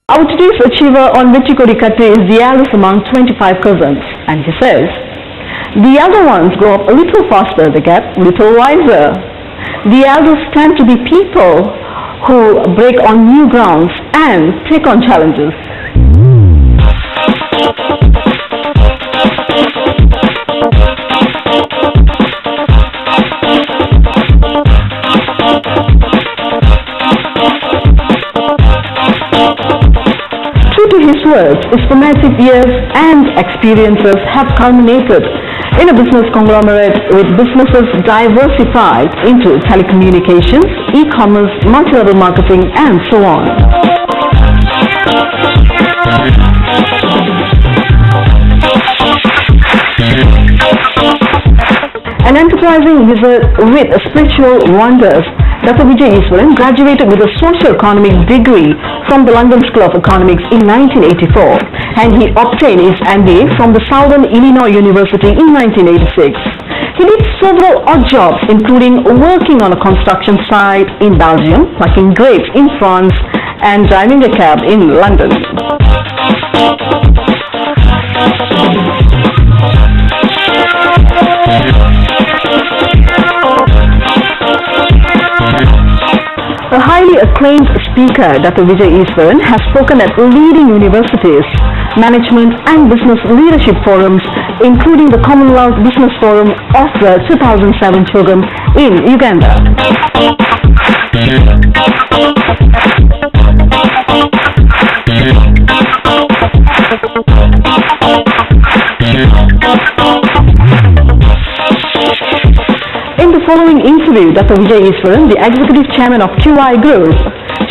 Our today's achiever on Vetri Kodi Kattu is the eldest among 25 cousins, and he says, the elder ones grow up a little faster, they get a little wiser. The elders tend to be people who break on new grounds and take on challenges. True to his words, his formative years and experiences have culminated in a business conglomerate with businesses diversified into telecommunications, e-commerce, multi-level marketing and so on. An enterprising wizard with spiritual wonders, Dato Vijay Eswaran graduated with a socio-economic degree from the London School of Economics in 1984, and he obtained his MBA from the Southern Illinois University in 1986. He did several odd jobs, including working on a construction site in Belgium, plucking grapes in France, and driving a cab in London. A highly acclaimed speaker, Dato Vijay Eswaran, has spoken at leading universities, management and business leadership forums, including the Commonwealth Business Forum of the 2007 program in Uganda. In the following interview, Dato Vijay Eswaran, the executive chairman of QI Group,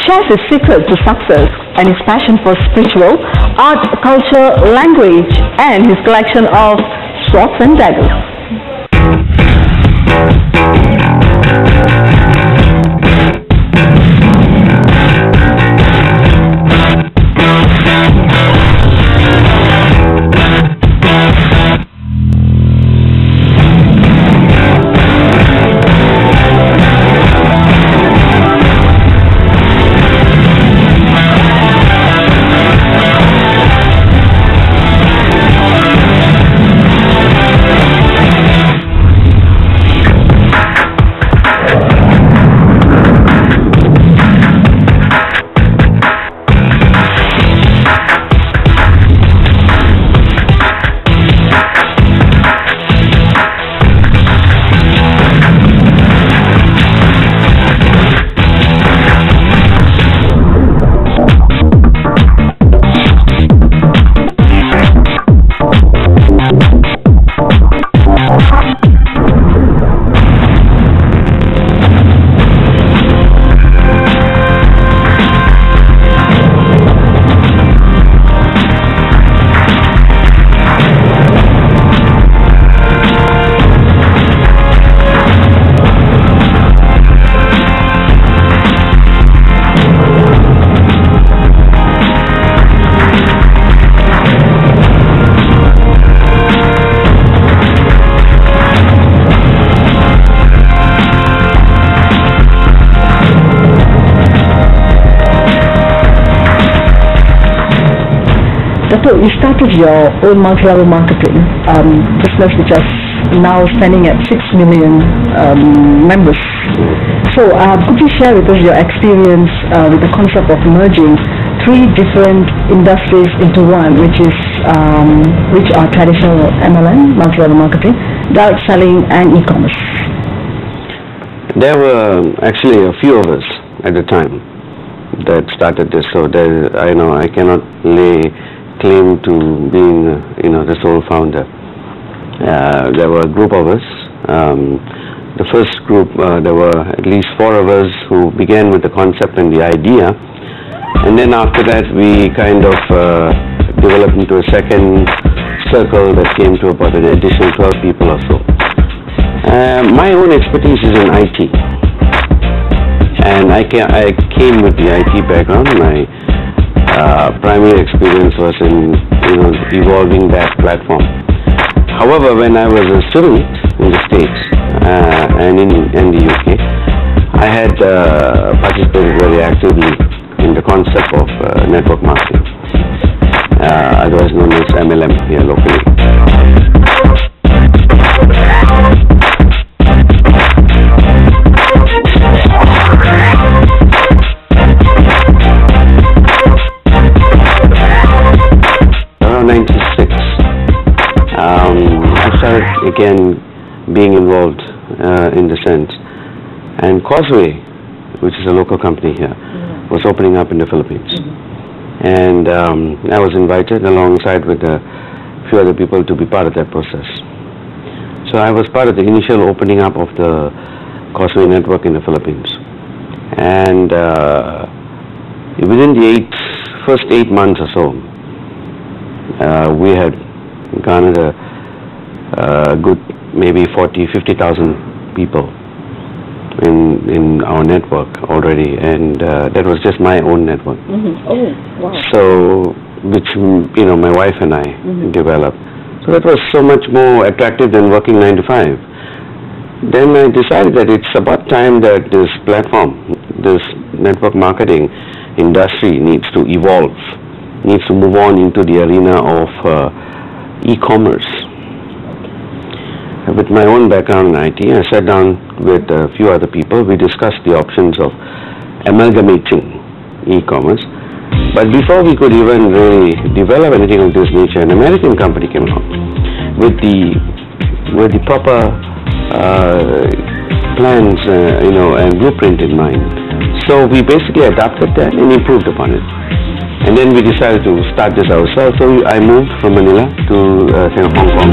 shares his secret to success and his passion for spiritual, art, culture, language, and his collection of swords and daggers. So you started your own multi-level marketing business, which is now standing at 6 million members. So could you share with us your experience with the concept of merging 3 different industries into one, which are traditional MLM, multi-level marketing, direct selling, and e-commerce? There were actually a few of us at the time that started this, so I cannot lay claim to being the sole founder. There were a group of us. The first group, there were at least 4 of us who began with the concept and the idea, and then after that we kind of developed into a second circle that came to about an additional 12 people or so. My own expertise is in IT, and I came with the IT background. My primary experience was in evolving that platform. However, when I was a student in the States and in the UK, I had participated very actively in the concept of network marketing, otherwise known as MLM here locally. Around 96, I started again being involved in the sense, and Causeway, which is a local company here, was opening up in the Philippines. And I was invited alongside with a few other people to be part of that process. So I was part of the initial opening up of the Causeway network in the Philippines. And within the first 8 months or so, we had garnered a good maybe 50,000 people in our network already, and that was just my own network. Oh, wow. So, which my wife and I developed. So that was so much more attractive than working 9 to 5. Then I decided that it's about time that this platform, this network marketing industry needs to evolve, needs to move on into the arena of e-commerce. With my own background in IT, I sat down with a few other people. We discussed the options of amalgamating e-commerce. But before we could even really develop anything of this nature, an American company came along with the proper plans, and blueprint in mind. So we basically adapted that and improved upon it. And then we decided to start this ourselves. So I moved from Manila to Hong Kong.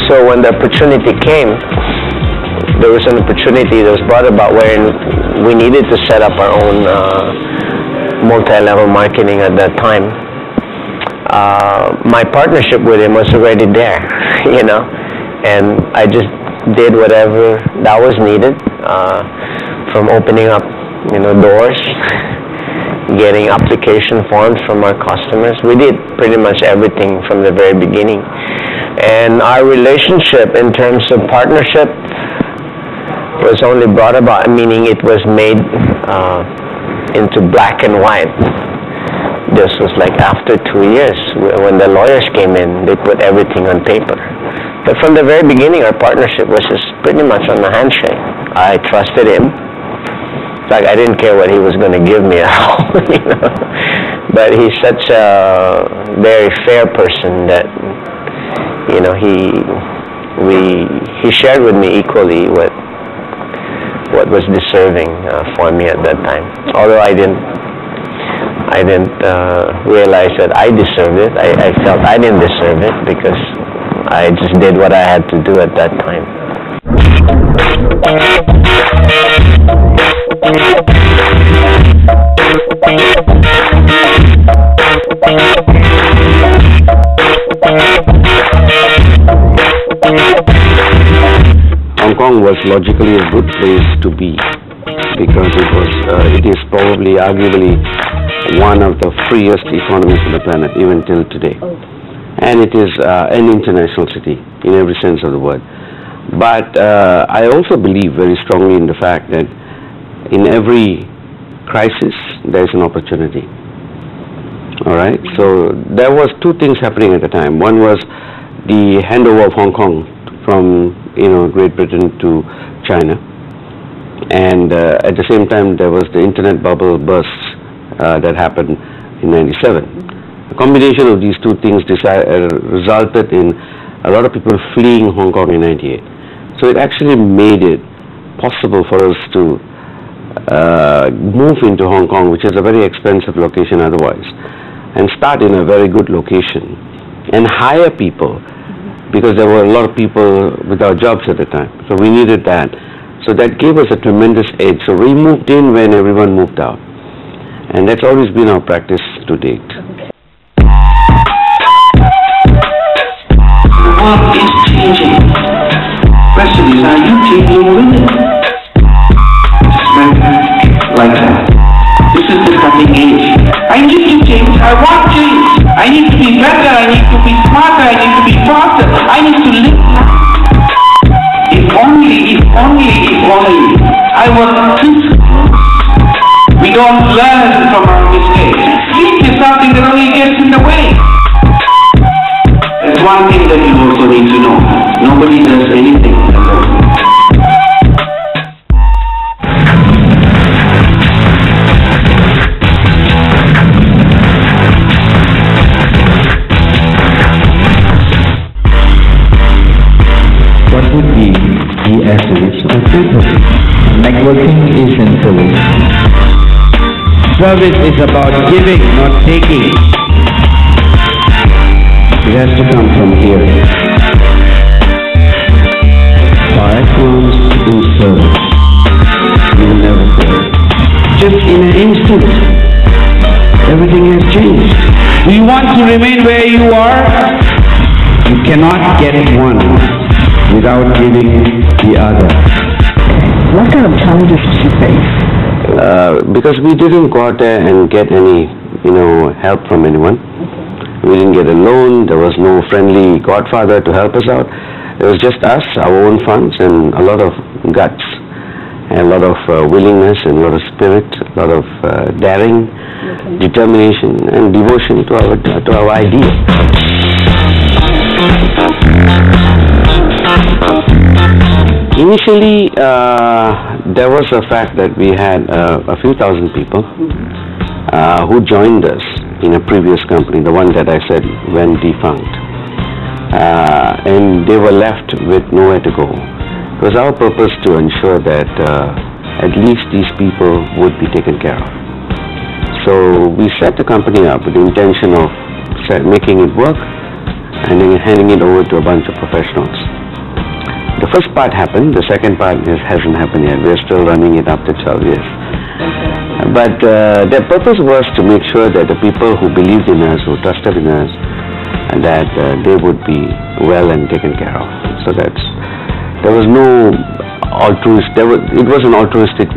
So when the opportunity came, there was an opportunity that was brought about wherein we needed to set up our own multi-level marketing at that time. My partnership with him was already there, and I just did whatever that was needed, from opening up, doors, getting application forms from our customers. We did pretty much everything from the very beginning. And our relationship in terms of partnership was only brought about, meaning it was made into black and white. This was like after 2 years, when the lawyers came in, they put everything on paper. But from the very beginning, our partnership was just pretty much on a handshake. I trusted him. Like, I didn't care what he was going to give me at all, But he's such a very fair person that, he shared with me equally what was deserving for me at that time. Although I didn't realize that I deserved it. I felt I didn't deserve it because I just did what I had to do at that time. Hong Kong was logically a good place to be because it is probably arguably one of the freest economies on the planet even till today. And it is an international city in every sense of the word. But I also believe very strongly in the fact that in every crisis there is an opportunity. All right, so there was two things happening at the time. One was the handover of Hong Kong from Great Britain to China, and at the same time there was the internet bubble burst that happened in '97. A combination of these two things resulted in a lot of people fleeing Hong Kong in '98. So it actually made it possible for us to move into Hong Kong, which is a very expensive location otherwise, and start in a very good location and hire people, because there were a lot of people without jobs at the time. So we needed that. So that gave us a tremendous edge. So we moved in when everyone moved out. And that's always been our practice to date. need to be better, I need to be smarter, I need to be faster, I need to live. If only I was too. We don't learn from our mistakes. Sleep is something that only gets in the way. There's one thing that you also need to know. Nobody does anything alone. What would be the essence of networking? Networking is in service. Service is about giving, not taking. It has to come from here. Par excellence in service. You will never fail. Just in an instant, everything has changed. Do you want to remain where you are? You cannot get one without giving the other. What kind of challenges did you face? Because we didn't go out there and get any, help from anyone. We didn't get a loan. There was no friendly godfather to help us out. It was just us, our own funds, and a lot of guts, and a lot of willingness, and a lot of spirit, a lot of daring, determination, and devotion to our idea. Initially, there was a fact that we had a few thousand people who joined us in a previous company, the one that I said went defunct. And they were left with nowhere to go. It was our purpose to ensure that at least these people would be taken care of. So we set the company up with the intention of making it work and then handing it over to a bunch of professionals. The first part happened, the second part hasn't happened yet. We're still running it after 12 years. But their purpose was to make sure that the people who believed in us, who trusted in us, that they would be well and taken care of. So there was no it was an altruistic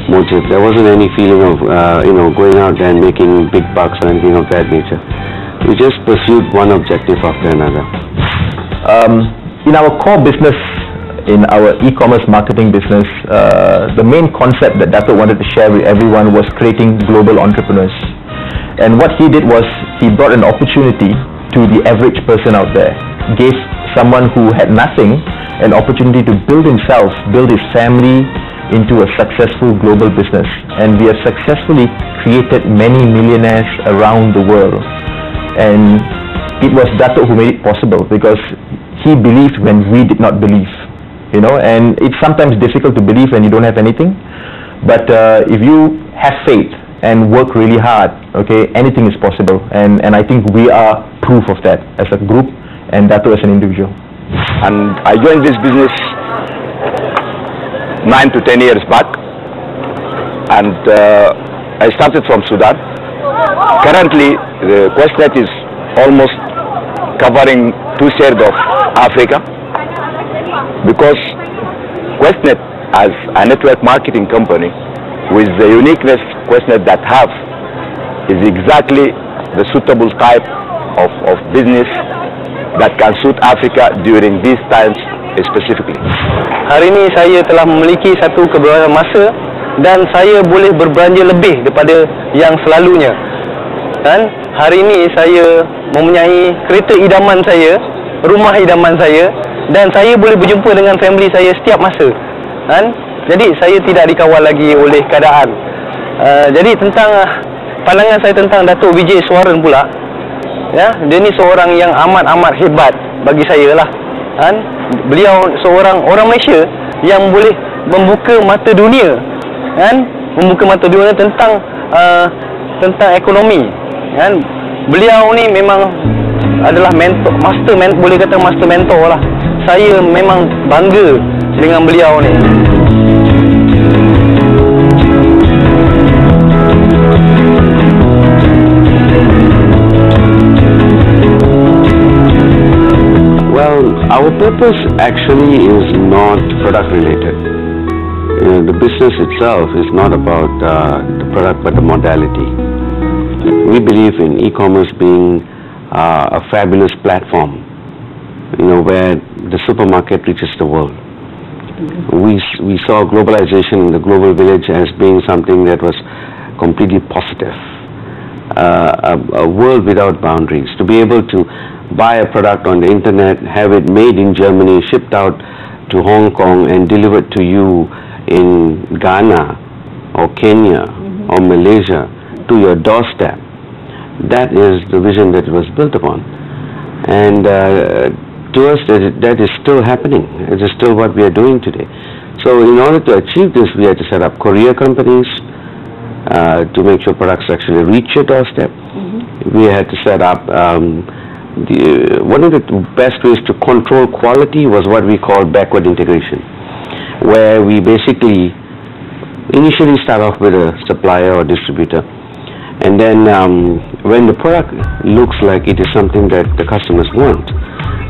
motive. There wasn't any feeling of going out there and making big bucks or anything of that nature. We just pursued one objective after another. In our core business, in our e-commerce marketing business, the main concept that Dato wanted to share with everyone was creating global entrepreneurs. And what he did was he brought an opportunity to the average person out there, gave someone who had nothing an opportunity to build himself, build his family into a successful global business. And we have successfully created many millionaires around the world. And it was Dato who made it possible, because he believed when we did not believe, and it's sometimes difficult to believe when you don't have anything, but if you have faith and work really hard, anything is possible, and I think we are proof of that as a group and Dato as an individual. And I joined this business 9 to 10 years back, and I started from Sudan. Currently, the QuestNet is almost covering 2/3 of Africa, because QuestNet as a network marketing company, with the uniqueness QuestNet that have, is exactly the suitable type of business that can suit Africa during these times specifically. Hari ini saya telah memiliki satu kebebasan masa dan saya boleh berbelanja lebih daripada yang selalunya. Dan hari ini saya mempunyai kereta idaman saya, rumah idaman saya, dan saya boleh berjumpa dengan family saya setiap masa. Dan jadi saya tidak dikawal lagi oleh keadaan. Jadi tentang pandangan saya tentang Dato Vijay Eswaran pula, ya, dia ni seorang yang amat hebat bagi saya lah. Dan beliau seorang orang Malaysia yang boleh membuka mata dunia, kan? Membuka mata dunia tentang ekonomi. Kan? Beliau ni memang adalah mentor, boleh kata master mentor lah. Saya memang bangga dengan beliau ni. Well, our purpose actually is not product related. The business itself is not about the product but the modality. We believe in e-commerce being a fabulous platform, where the supermarket reaches the world. We saw globalization in the global village as being something that was completely positive. A world without boundaries. To be able to buy a product on the internet, have it made in Germany, shipped out to Hong Kong and delivered to you in Ghana or Kenya or Malaysia to your doorstep. That is the vision that was built upon. And to us, that is still happening. It is still what we are doing today. So in order to achieve this, we had to set up courier companies to make sure products actually reach your doorstep. We had to set up, one of the best ways to control quality was what we call backward integration, where we basically initially start off with a supplier or distributor, and then when the product looks like it is something that the customers want,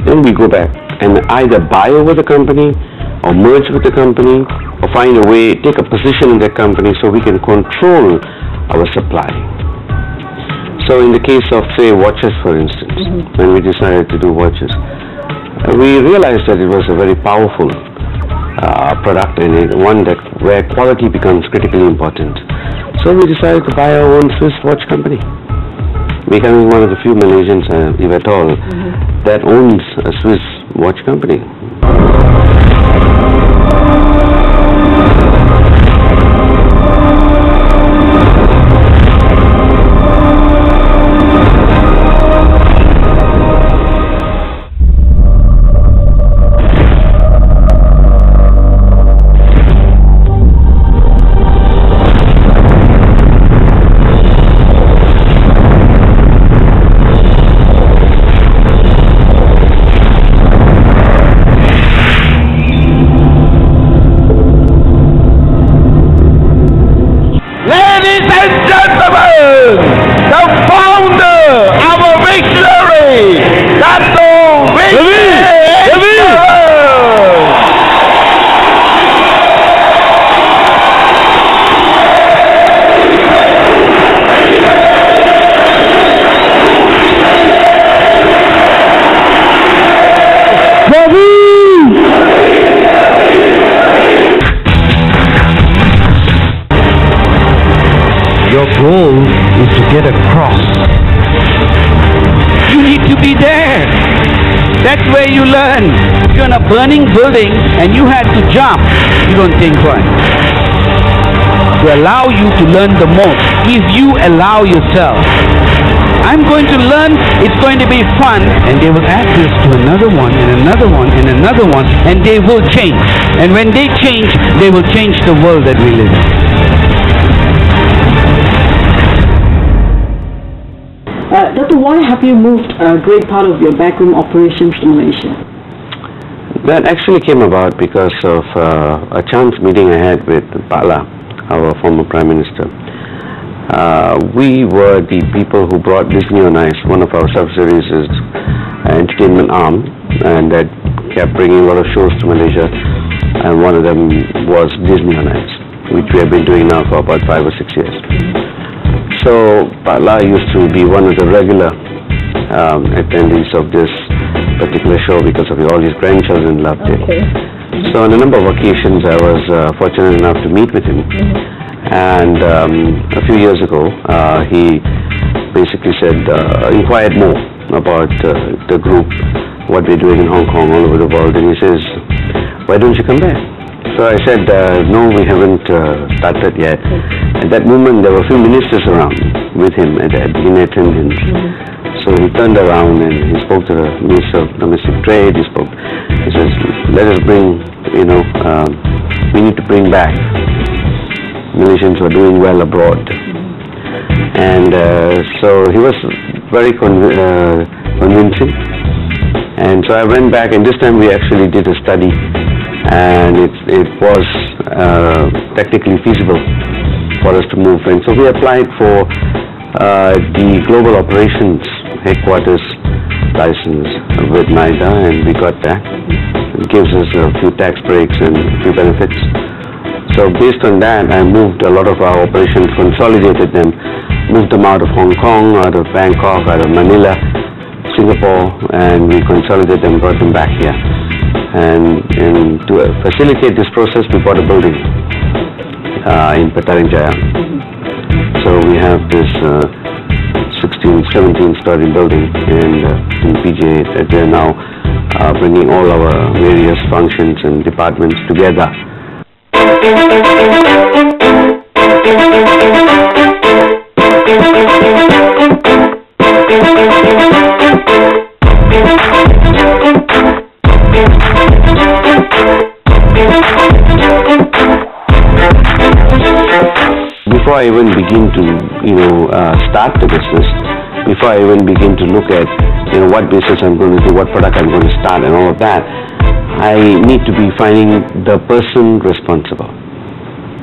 then we go back and either buy over the company or merge with the company or find a way, take a position in that company so we can control our supply. So in the case of, say, watches, for instance, when we decided to do watches, we realized that it was a very powerful product and one where quality becomes critically important. So we decided to buy our own Swiss watch company, becoming one of the few Malaysians, if at all, that owns a Swiss watch company. Dato Vijay Eswaran. Your goal is to get across. You need to be there. That's where you learn. If you're in a burning building and you had to jump, you don't think twice. To allow you to learn the most, if you allow yourself, I'm going to learn, it's going to be fun, and they will add this to another one, and another one, and another one, and they will change. And when they change, they will change the world that we live in. Dato, why have you moved a great part of your backroom operations to Malaysia? That actually came about because of a chance meeting I had with Pala, our former Prime Minister. We were the people who brought Disney on Ice. One of our subsidiaries is an entertainment arm, and that kept bringing a lot of shows to Malaysia, and one of them was Disney on Ice, which we have been doing now for about 5 or 6 years. So Pala used to be one of the regular attendees of this particular show because of all his grandchildren loved it. So on a number of occasions I was fortunate enough to meet with him, and a few years ago he basically said, inquired more about the group, what we're doing in Hong Kong, all over the world, and he says, why don't you come back? So I said, no, we haven't started yet. At that moment, there were a few ministers around with him in attendance. So he turned around and he spoke to the Minister of Domestic Trade. He says, let us bring, we need to bring back Malaysians who are doing well abroad. And so he was very convincing. And so I went back, and this time we actually did a study, and it was technically feasible for us to move. And so we applied for the Global Operations Headquarters license with NIDA, and we got that. It gives us a few tax breaks and a few benefits. So based on that, I moved a lot of our operations, consolidated them moved them out of Hong Kong, out of Bangkok, out of Manila, Singapore, and we consolidated them, brought them back here. And to facilitate this process, we bought a building in Petaling Jaya. So we have this 17-story building in PJ that we are now bringing all our various functions and departments together. Before I even begin to, start the business, before I even begin to look at, what business I'm going to do, what product I'm going to start and all of that, I need to be finding the person responsible.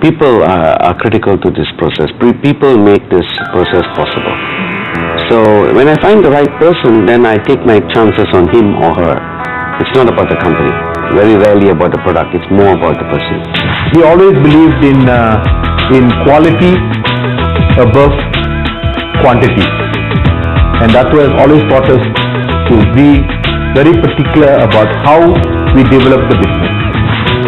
People are critical to this process. People make this process possible. So when I find the right person, then I take my chances on him or her. It's not about the company. Very rarely about the product. It's more about the person. We always believed in quality above quantity, and that has always taught us to be very particular about how we develop the business.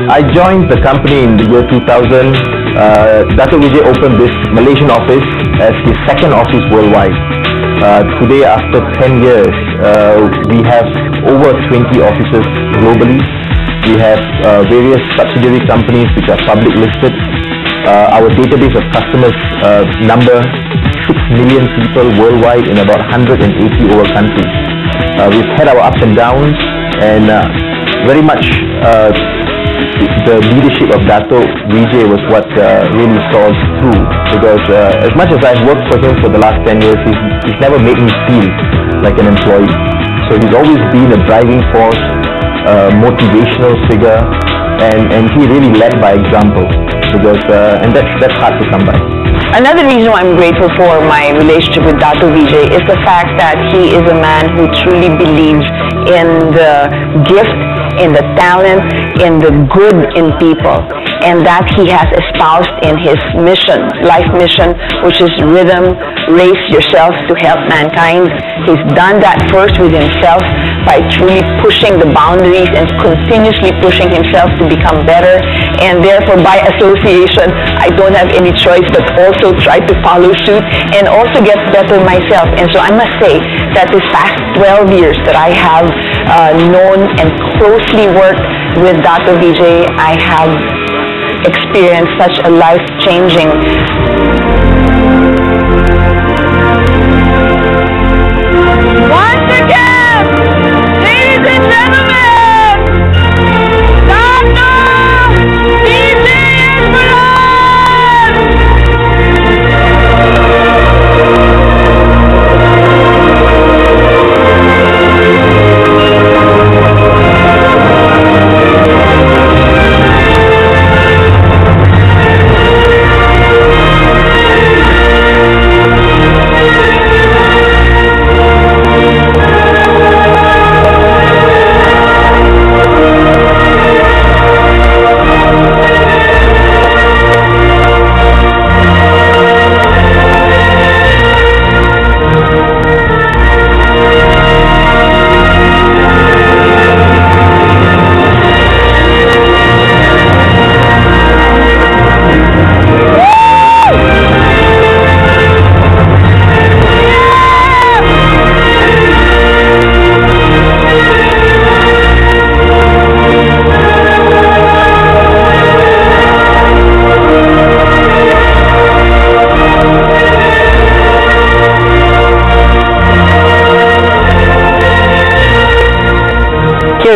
I joined the company in the year 2000. Dato Vijay opened this Malaysian office as his second office worldwide. Today, after 10 years, we have over 20 offices globally. We have various subsidiary companies which are public listed. Our database of customers number 6 million people worldwide in about 180 over countries. We've had our ups and downs, and very much the leadership of Dato Vijay was what really saw us through, because as much as I've worked for him for the last 10 years, he's never made me feel like an employee. So he's always been a driving force, motivational figure, and he really led by example, because and that's hard to come by. Another reason why I'm grateful for my relationship with Dato Vijay is the fact that he is a man who truly believes in the gift, in the talent, in the good in people, and that he has espoused in his mission, life mission, which is rhythm, raise yourself to help mankind. He's done that first with himself by truly pushing the boundaries and continuously pushing himself to become better, and therefore by association I don't have any choice but also try to follow suit and also get better myself. And so I must say that this past 12 years that I have known and closely worked with Dato Vijay, I have experienced such a life-changing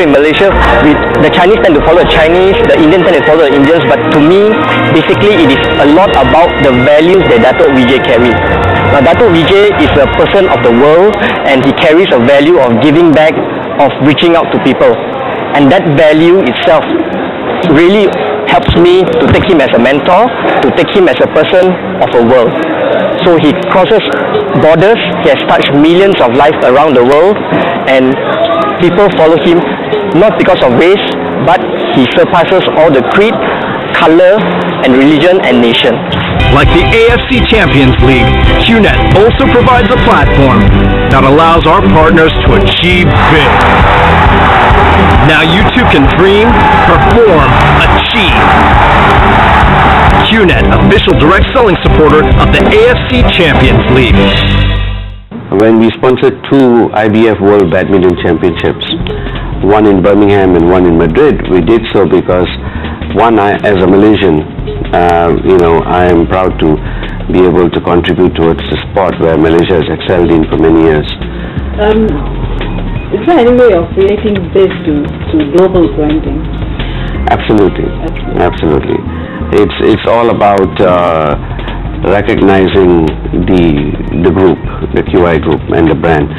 in Malaysia, the Chinese tend to follow the Chinese, the Indians tend to follow the Indians, but to me, basically it is a lot about the values that Dato Vijay carries. Now, Dato Vijay is a person of the world, and he carries a value of giving back, of reaching out to people. And that value itself really helps me to take him as a mentor, to take him as a person of a world. So he crosses borders, he has touched millions of lives around the world, and people follow him not because of race, but he surpasses all the creed, color, and religion and nation. Like the AFC Champions League, QNet also provides a platform that allows our partners to achieve big. Now you too can dream, perform, achieve. QNet, official direct selling supporter of the AFC Champions League. When we sponsored 2 IBF World Badminton Championships, one in Birmingham and one in Madrid, we did so because as a Malaysian, I am proud to be able to contribute towards the sport where Malaysia has excelled in for many years. Is there any way of relating this to global branding? Absolutely. It's all about recognizing the group, the QI group and the brand.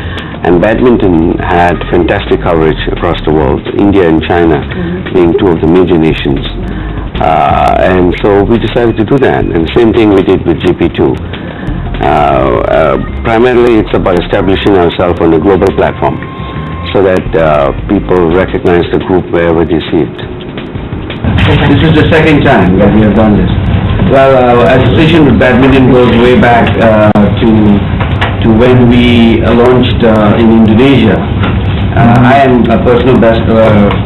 And badminton had fantastic coverage across the world, India and China being 2 of the major nations. And so we decided to do that, and the same thing we did with GP2. Primarily it's about establishing ourselves on a global platform so that people recognize the group wherever they see it. This is the second time that we have done this. Well, our association with badminton goes way back to when we launched in Indonesia. I am a personal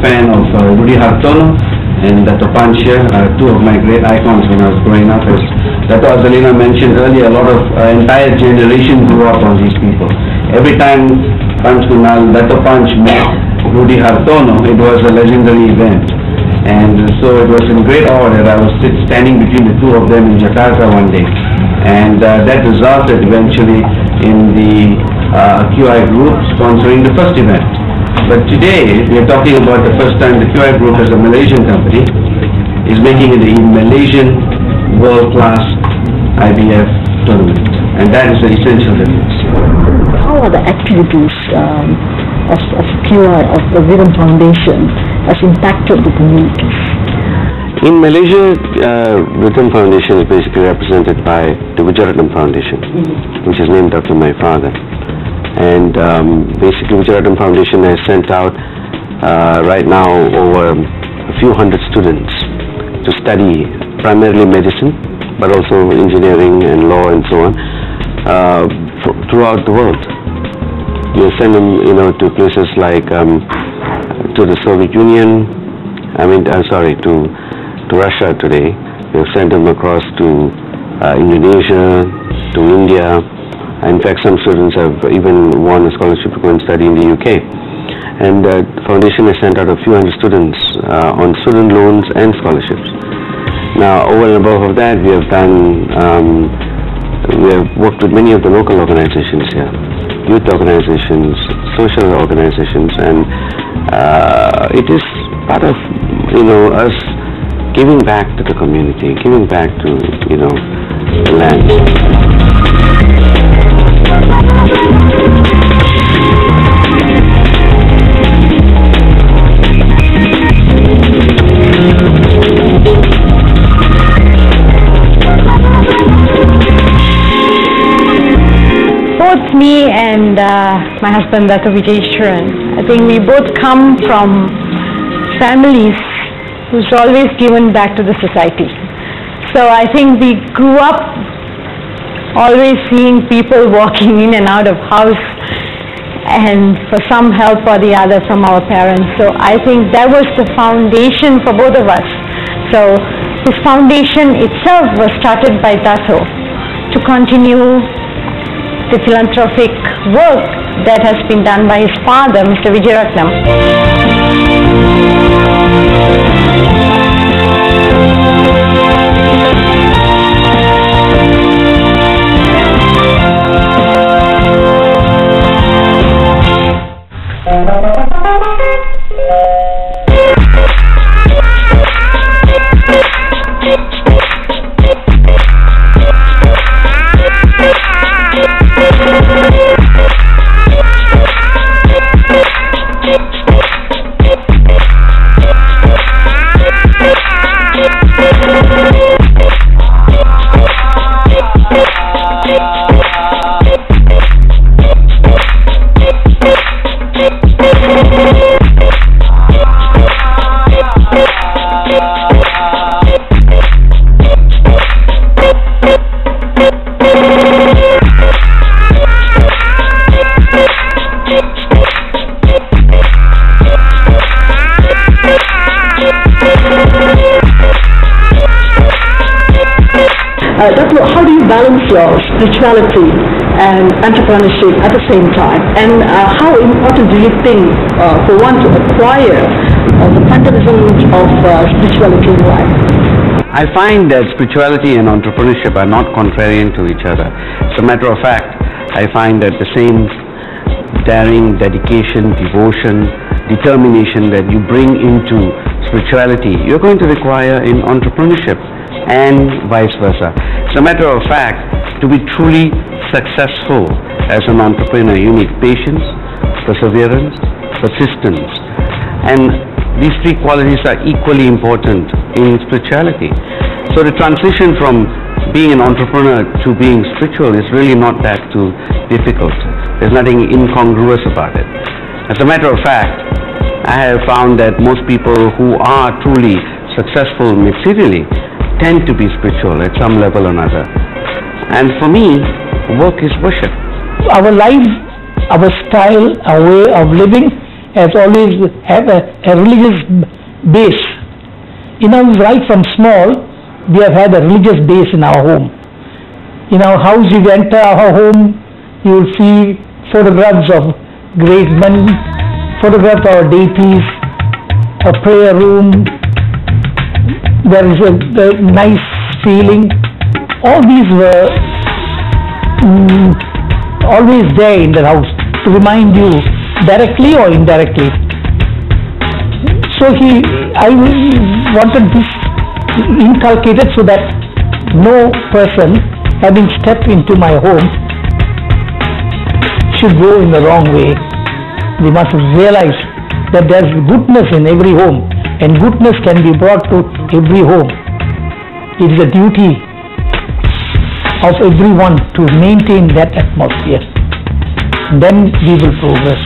fan of Rudy Hartono and Dato Pansha, 2 of my great icons when I was growing up. As Dato Azalina mentioned earlier, a lot of entire generation grew up on these people. Every time Panch Kunal, Dato Panch met Rudy Hartono, it was a legendary event. And so it was in great awe that I was standing between the 2 of them in Jakarta one day. And that resulted eventually in the QI group sponsoring the first event. But today, we are talking about the first time the QI group as a Malaysian company is making it a Malaysian world-class IBF tournament. And that is the essential difference. How are the activities of QI, of the Rhythm Foundation, has impacted the communities? In Malaysia, Rhythm Foundation is basically represented by the Vijayaratnam Foundation, which is named after my father. And basically Vijayaratnam Foundation has sent out right now over a few hundred students to study primarily medicine, but also engineering and law and so on, throughout the world. We send them, to places like to the Soviet Union, to Russia today. We have sent them across to Indonesia, to India. In fact, some students have even won a scholarship to go and study in the UK. And the foundation has sent out a few hundred students on student loans and scholarships. Now, over and above of that, we have worked with many of the local organizations here, youth organizations, social organizations, and it is part of, us giving back to the community, giving back to, the land. Both me and my husband, Dato Vijay Eswaran, I think we both come from families who's always given back to the society. So I think we grew up always seeing people walking in and out of house and for some help or the other from our parents. So I think that was the foundation for both of us. So this foundation itself was started by Dato to continue the philanthropic work that has been done by his father, Mr. Vijayaratnam. Dato, how do you balance your spirituality and entrepreneurship at the same time? And how important do you think for one to acquire the fundamentals of spirituality in life? I find that spirituality and entrepreneurship are not contrarian to each other. As a matter of fact, I find that the same daring, dedication, devotion, determination that you bring into spirituality, you're going to require in entrepreneurship, and vice versa. As a matter of fact, to be truly successful as an entrepreneur, you need patience, perseverance, persistence, and these three qualities are equally important in spirituality. So the transition from being an entrepreneur to being spiritual is really not that too difficult. There's nothing incongruous about it. As a matter of fact, I have found that most people who are truly successful materially tend to be spiritual at some level or another. And for me, work is worship. Our life, our style, our way of living has always had a religious base. You know, right from small, we have had a religious base in our home. In our house, you enter our home, you will see photographs of great men, photographs of our deities, a prayer room. There is a nice feeling. All these were always there in the house to remind you directly or indirectly. So I wanted this inculcated so that no person having stepped into my home should go in the wrong way. We must realize that there is goodness in every home, and goodness can be brought to every home. It is a duty of everyone to maintain that atmosphere. Then we will progress.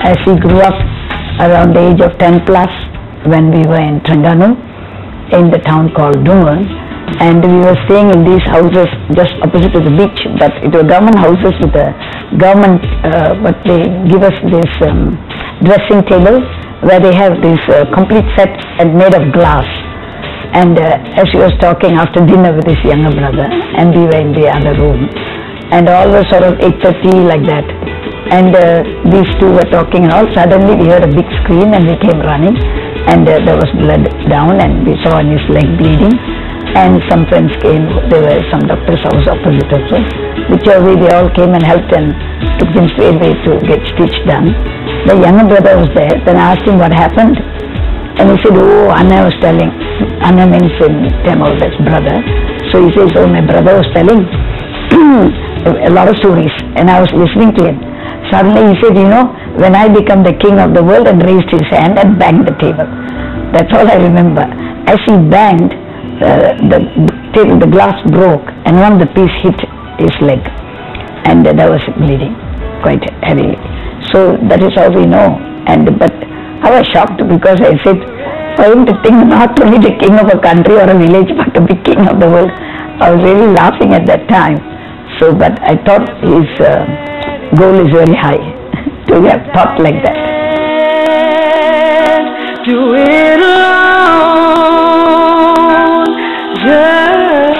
As we grew up around the age of 10 plus, when we were in Terengganu, in the town called Dungan, and we were staying in these houses just opposite to the beach, but it were government houses with a government, but they give us this dressing table where they have this complete sets and made of glass. And as she was talking after dinner with his younger brother, and we were in the other room, and all was sort of 8:30 like that. And these two were talking, and all suddenly we heard a big scream, and we came running, and there was blood down, and we saw his leg bleeding, and some friends came. There were some doctor's house opposite also. Whichever way, they all came and helped and took him straight away to get stitch done. The younger brother was there. Then I asked him what happened, and he said, "Oh, Anna was telling." Anna means in Tamil, that's brother. So he says, "Oh, my brother was telling a lot of stories," and I was listening to him. Suddenly he said, "You know, when I become the king of the world," and raised his hand and banged the table. That's all I remember. As he banged, the table, the glass broke, and one of the piece hit his leg, and that was bleeding quite heavily. So that is how we know. But I was shocked because I said, for him to think not to be the king of a country or a village, but to be king of the world, I was really laughing at that time. So, but I thought his goal is very high to have thought like that. Do it alone, just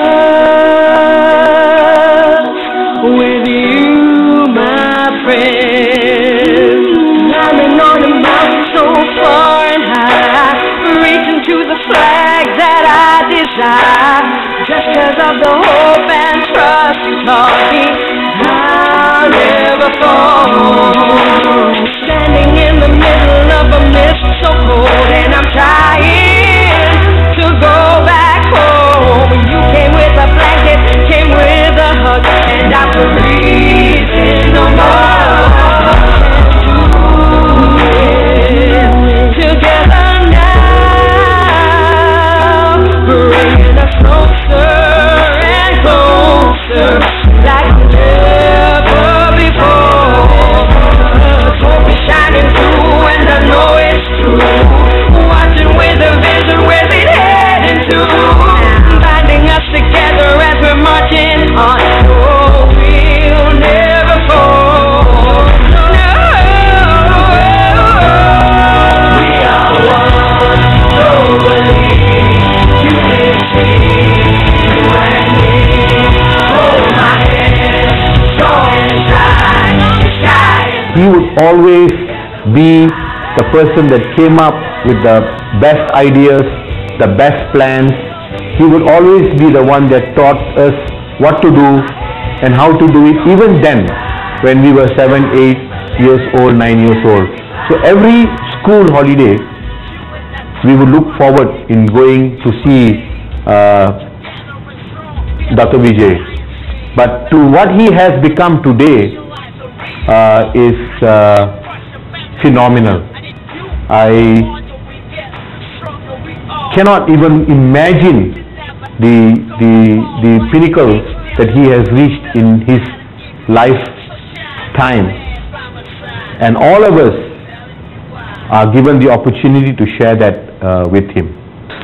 with you, my friend. Climbing on a mountain so far and high, reaching to the flag that I desire, just because of the hope and trust you taught me. I'll never fall. Standing in the middle of a mist so cold, and I'm trying to go back home. You came with a blanket, came with a hug, and I'm breathing no more. Together now, bringing us closer and closer, like never before. he would always be the person that came up with the best ideas, the best plans. He would always be the one that taught us what to do and how to do it, even then when we were 7, 8 years old, 9 years old. So every school holiday we would look forward in going to see Dato Vijay. But to what he has become today is phenomenal. I cannot even imagine the pinnacle that he has reached in his lifetime, and all of us are given the opportunity to share that with him.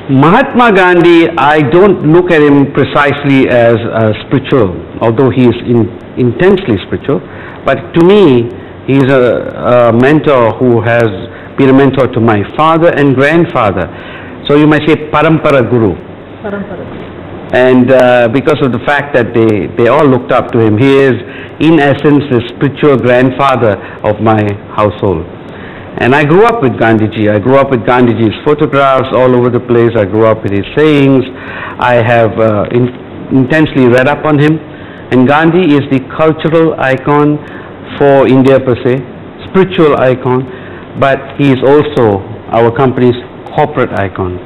Mahatma Gandhi, I don't look at him precisely as spiritual, although he is intensely spiritual, but to me he is a mentor who has been a mentor to my father and grandfather. So you might say Parampara Guru. And because of the fact that they all looked up to him, he is in essence the spiritual grandfather of my household. And I grew up with Gandhiji. I grew up with Gandhiji's photographs all over the place. I grew up with his sayings. I have intensely read up on him. And Gandhi is the cultural icon for India per se, spiritual icon, but he is also our company's corporate icon.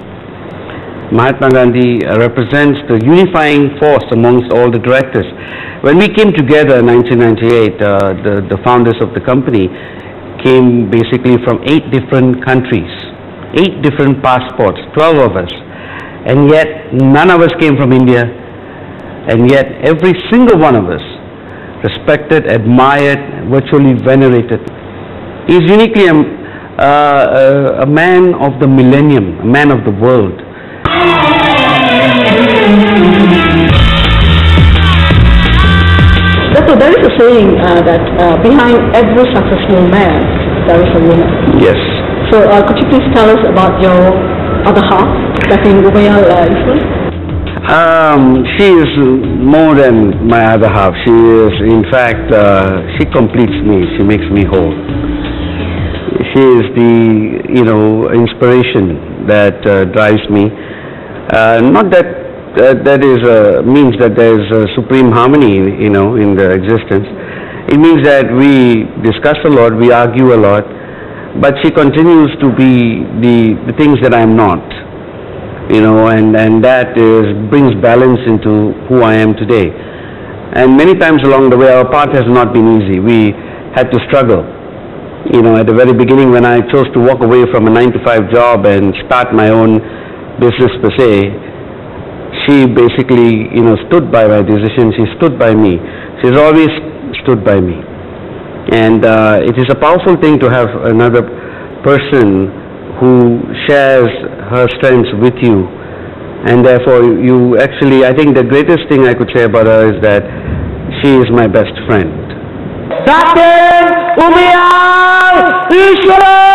Mahatma Gandhi represents the unifying force amongst all the directors. When we came together in 1998, the founders of the company came basically from 8 different countries, 8 different passports, 12 of us, and yet none of us came from India, and yet every single one of us respected, admired, virtually venerated. He is uniquely a man of the millennium, a man of the world. So there is a saying that behind every successful man, there is a woman. Yes. So could you please tell us about your other half, Vetri Kodi Kattu? She is more than my other half. She is, in fact, she completes me. She makes me whole. She is the, inspiration that drives me. Not that that is means that there is a supreme harmony, in the existence. It means that we discuss a lot, we argue a lot, but she continues to be the things that I'm not, and that brings balance into who I am today. And many times along the way, our path has not been easy. We had to struggle. At the very beginning, when I chose to walk away from a 9-to-5 job and start my own business per se, she basically, stood by my decision. She stood by me. She's always stood by me. And it is a powerful thing to have another person who shares her strengths with you. And therefore, you actually, I think the greatest thing I could say about her is that she is my best friend. Dato Vijay Eswaran!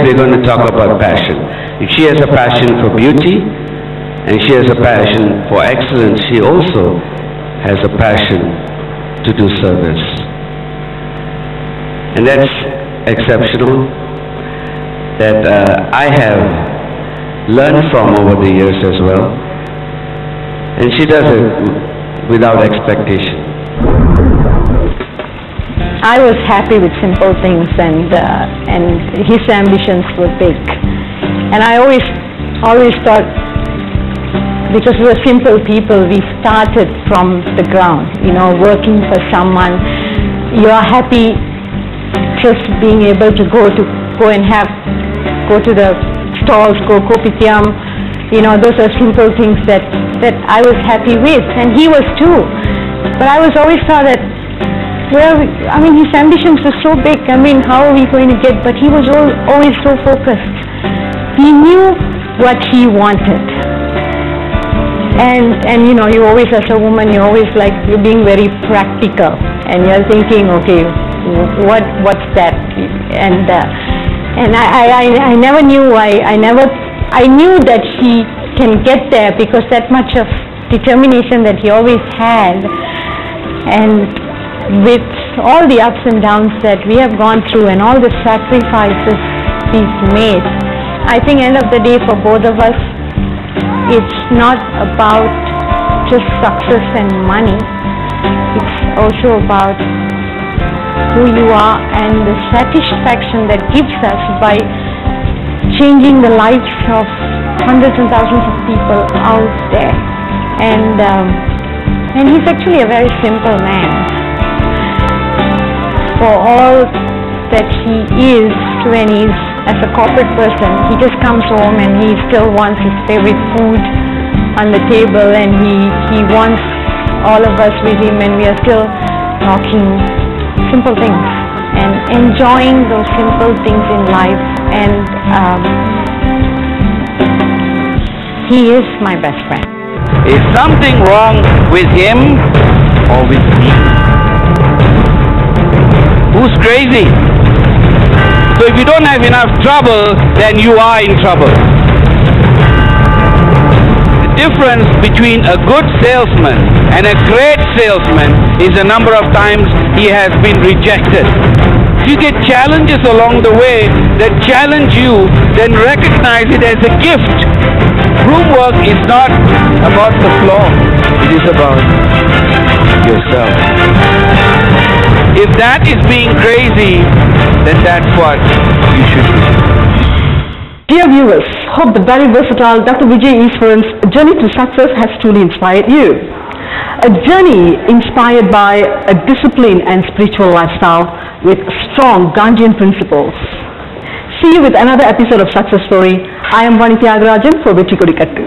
We're going to talk about passion. If she has a passion for beauty and she has a passion for excellence, she also has a passion to do service. And that's exceptional, that I have learned from over the years as well. And she does it without expectation. I was happy with simple things, and his ambitions were big. And I always thought, because we were simple people, we started from the ground, working for someone. You are happy just being able to go to the stalls, go kopitiam. Those are simple things that I was happy with, and he was too. But I was always thought that I mean, his ambitions were so big. I mean, how are we going to get? But he was always so focused. He knew what he wanted. And you know, you always, as a woman, you're always like, you're being very practical. And you're thinking, okay, what's that? And I never knew, I knew that he can get there because that much of determination that he always had. And with all the ups and downs that we have gone through and all the sacrifices he's made, I think end of the day for both of us, it's not about just success and money. It's also about who you are and the satisfaction that gives us by changing the lives of hundreds and thousands of people out there. And he's actually a very simple man. For all that he is when he's as a corporate person, he just comes home and he still wants his favorite food on the table, and he wants all of us with him, and we are still talking simple things and enjoying those simple things in life. And he is my best friend. Is something wrong with him or with me? Who's crazy? So if you don't have enough trouble, then you are in trouble. The difference between a good salesman and a great salesman is the number of times he has been rejected. If you get challenges along the way that challenge you, then recognize it as a gift. Room work is not about the floor, it is about yourself. If that is being crazy, then that's what you should do. Dear viewers, hope the very versatile Dato Vijay Eswaran's journey to success has truly inspired you. A journey inspired by a disciplined and spiritual lifestyle with strong Gandhian principles. See you with another episode of Success Story. I am Vanitha Agarajan for Vetri Kodi Kattu.